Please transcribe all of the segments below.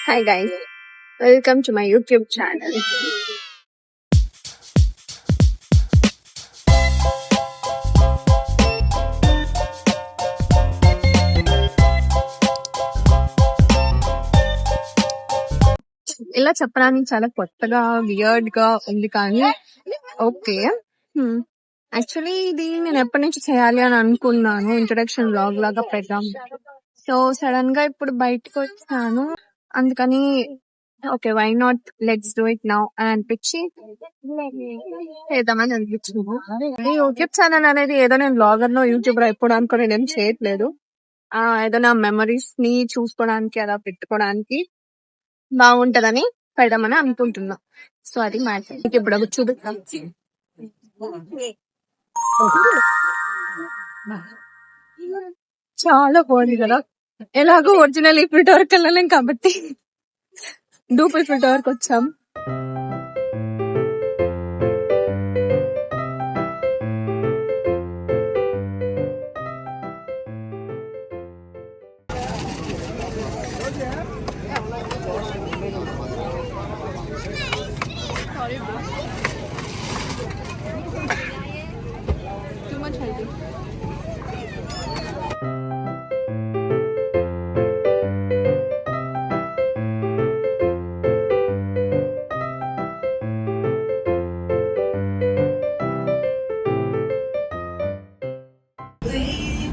Hi guys, welcome to my YouTube channel. ఇలా చెప్పడానికి చాలా కొత్తగా వియర్డ్ గా ఉంది కానీ ఓకే. యాక్చువల్లీ ఇది నేను ఎప్పటి నుంచి చేయాలి అని అనుకున్నాను, ఇంట్రొడక్షన్ వ్లాగ్ లాగా పెడదాం. సో సడన్ గా ఇప్పుడు బయటకు వచ్చాను, అందుకని okay why not let's do it now అని అనిపించి చేద్దామని అనిపించింది. ఈ యూట్యూబ్ ఛానల్ అనేది ఏదో నేను బ్లాగర్ లో యూట్యూబర్ అయిపోవడానికి నేనేం చేయట్లేదు. ఏదో నా మెమరీస్ ని చూసుకోవడానికి అలా పెట్టుకోవడానికి బాగుంటదని పెడదామని అనుకుంటున్నా. సో అది మ్యాటర్. ఇప్పుడు ఒక చూపిస్తాం. చాలా బాగుంది కదా. ఎలాగో ఒరిజినల్ ఫిల్టర్ వరకు వెళ్ళలేం కాబట్టి డూప్లికేట్ ఫిల్టర్ వరకు వచ్చాం. Too much healthy.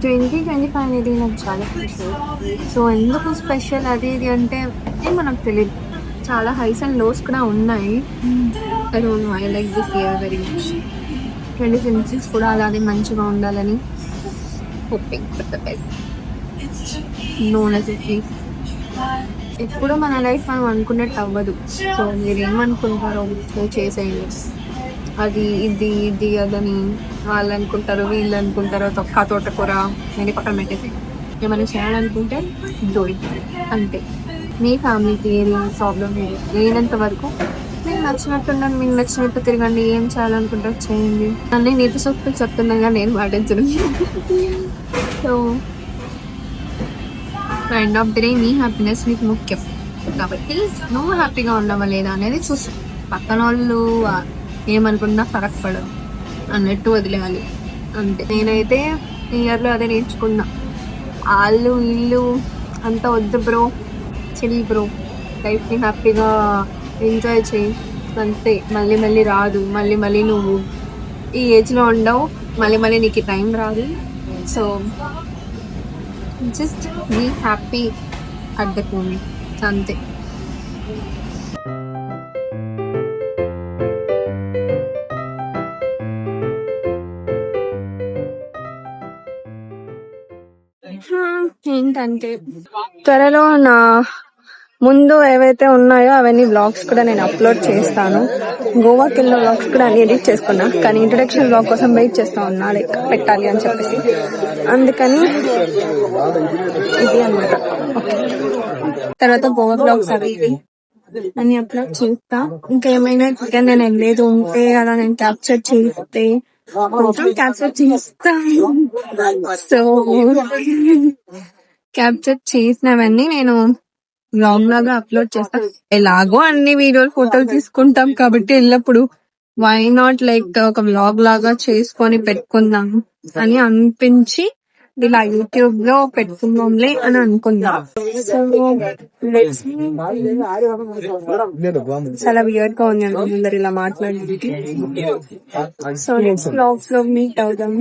ట్వంటీ అనేది నాకు చాలా స్పెషల్. సో ఎందుకు స్పెషల్ అది ఇది అంటే ఏమో నాకు తెలియదు. చాలా హైస్ అండ్ లోస్ కూడా ఉన్నాయి. I don't know, I like this year very much. 2026 కూడా అలాగే మంచిగా ఉండాలని hoping for the best. No necessities. ఎప్పుడు మన లైఫ్ మనం అనుకున్నట్టు అవ్వదు. సో మీరు ఏమనుకుంటారో చేసేయండి. అది ఇది అదని వాళ్ళు అనుకుంటారు, వీళ్ళు అనుకుంటారు, తొక్క తోటకూర నేను పక్కన పెట్టేసి ఏమైనా చేయాలనుకుంటే డోయి అంతే. మీ ఫ్యామిలీకి ఏది ప్రాబ్లం లేదు. లేనంత వరకు మీకు నచ్చినట్టుండండి, మీకు నచ్చినట్టు తిరగండి. ఏం చేయాలనుకుంటారో చేయండి. అన్నీ నీతి సూక్తులు చెప్తున్నాగా నేను పాటించను. So end of the day మీ హ్యాపీనెస్ మీకు ముఖ్యం కాబట్టి నువ్వు హ్యాపీగా ఉండవా లేదా అనేది చూసి పక్కన వాళ్ళు ఏమనుకున్నా ఫరక్ పడదు అన్నట్టు వదిలేయాలి అంతే. నేనైతే ఈ ఇయర్లో అదే నేర్చుకున్నా. వాళ్ళు వీళ్ళు అంతా వద్దు బ్రో, చిల్ బ్రో, లైఫ్ని హ్యాపీగా ఎంజాయ్ చేయి అంతే. మళ్ళీ రాదు. మళ్ళీ నువ్వు ఈ ఏజ్లో ఉండవు. మళ్ళీ నీకు టైం రాదు. So just be happy at the moment అంతే. ఏంటంటే త్వరలో నా ముందు ఏవైతే ఉన్నాయో అవన్నీ వ్లాగ్స్ కూడా నేను అప్లోడ్ చేస్తాను. గోవాకి వెళ్ళిన వ్లాగ్స్ కూడా అన్ని ఎడిట్ చేసుకున్నా, కానీ ఇంట్రొడక్షన్ వ్లాగ్ కోసం వెయిట్ చేస్తా ఉన్నా, లైక్ పెట్టాలి అని చెప్పేసి. అందుకని ఇది అనమాట. తర్వాత గోవా వ్లాగ్స్ అవి ఇవి అని అప్లోడ్ చేస్తా. ఇంకేమైనా చికెన్ నేను వెళ్ళేది ఉంటే అలా నేను క్యాప్చర్ చేస్తే క్యాప్చర్ చేస్తా. సో క్యాప్చర్ చేసినవన్నీ నేను వ్లాగ్ లాగా అప్లోడ్ చేస్తా. ఎలాగో అన్ని వీడియోలు ఫోటోలు తీసుకుంటాం కాబట్టి ఎల్లప్పుడు వై నాట్ లైక్ ఒక వ్లాగ్ లాగా చేసుకొని పెట్టుకుందాం అని అనిపించి ఇలా యూట్యూబ్ లో పెట్టుకుందాంలే అని అనుకుందాం. సో చాలా వియర్డ్ గా ఉంది అందరు ఇలా మాట్లాడి. సో నెక్స్ట్ వ్లాగ్స్ లో మీట్ అవుదాం.